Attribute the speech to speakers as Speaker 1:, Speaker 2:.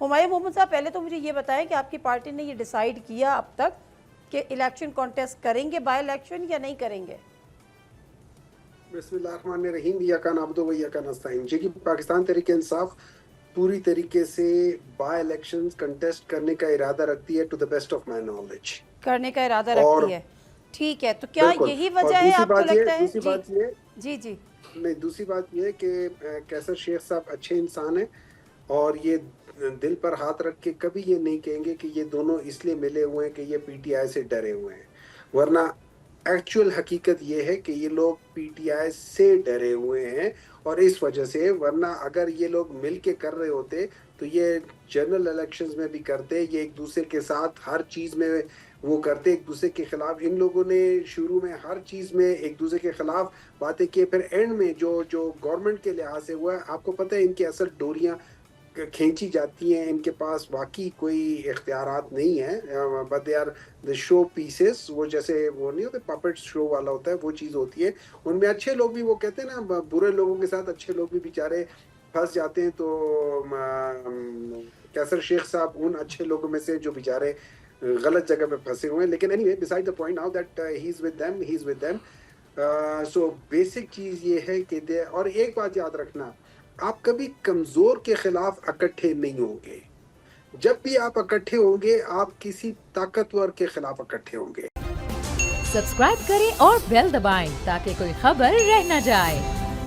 Speaker 1: ہمایوں محمد صاحب پہلے تو مجھے یہ بتائیں کہ آپ کی پارٹی نے یہ ڈیسائیڈ کیا اب تک کہ الیکشن کانٹیسٹ کریں گے بائی الیکشن یا نہیں کریں گے؟
Speaker 2: بسم اللہ الرحمن الرحیم، ایاک نعبد و ایاک نستعین۔ جی کہ پاکستان تحریک انصاف پوری طریقے سے بائی الیکشنز کنٹیسٹ کرنے کا ارادہ رکھتی ہے to the best of my knowledge,
Speaker 1: کرنے کا ارادہ
Speaker 2: اور
Speaker 1: رکھتی ہے، ٹھیک ہے، تو کیا
Speaker 2: بالکل۔
Speaker 1: یہی
Speaker 2: اور
Speaker 1: وجہ ہے
Speaker 2: دوسری
Speaker 1: آپ کو
Speaker 2: بات یہ
Speaker 1: لگتا ہے؟
Speaker 2: دوسری
Speaker 1: جی
Speaker 2: بات یہ
Speaker 1: جی جی
Speaker 2: نہیں دوسری بات یہ کہ کیسر شیخ صاحب اچھے انسان ہیں، اور یہ دل پر ہاتھ رکھ کے کبھی یہ نہیں کہیں گے کہ یہ دونوں اس لیے ملے ہوئے ہیں کہ یہ پی ٹی آئی سے ڈرے ہوئے ہیں، ورنہ ایکچوئل حقیقت یہ ہے کہ یہ لوگ پی ٹی آئی سے ڈرے ہوئے ہیں، اور اس وجہ سے، ورنہ اگر یہ لوگ مل کے کر رہے ہوتے تو یہ جنرل الیکشنز میں بھی کرتے، یہ ایک دوسرے کے ساتھ ہر چیز میں وہ کرتے، ایک دوسرے کے خلاف۔ ان لوگوں نے شروع میں ہر چیز میں ایک دوسرے کے خلاف باتیں کی، پھر اینڈ میں جو گورنمنٹ کے لحاظ سے ہوا ہے، آپ کو پتہ ہے ان کی اصل ڈوریاں کھینچی جاتی ہیں، ان کے پاس واقعی کوئی اختیارات نہیں ہیں، but they are the show pieces, وہ جیسے وہ نہیں ہوتے پپٹ شو والا ہوتا ہے، وہ چیز ہوتی ہے۔ ان میں اچھے لوگ بھی، وہ کہتے ہیں نا برے لوگوں کے ساتھ اچھے لوگ بھی بیچارے پھنس جاتے ہیں، تو کیسر شیخ صاحب ان اچھے لوگوں میں سے جو بیچارے غلط جگہ پہ پھنسے ہوئے ہیں۔ لیکن any way beside the point now that he is with them, he is with them. So basic چیز یہ ہے کہ اور ایک بات یاد رکھنا، آپ کبھی کمزور کے خلاف اکٹھے نہیں ہوں گے، جب بھی آپ اکٹھے ہوں گے آپ کسی طاقتور کے خلاف اکٹھے ہوں گے۔
Speaker 3: سبسکرائب کریں اور بیل دبائیں تاکہ کوئی خبر رہ نہ جائے۔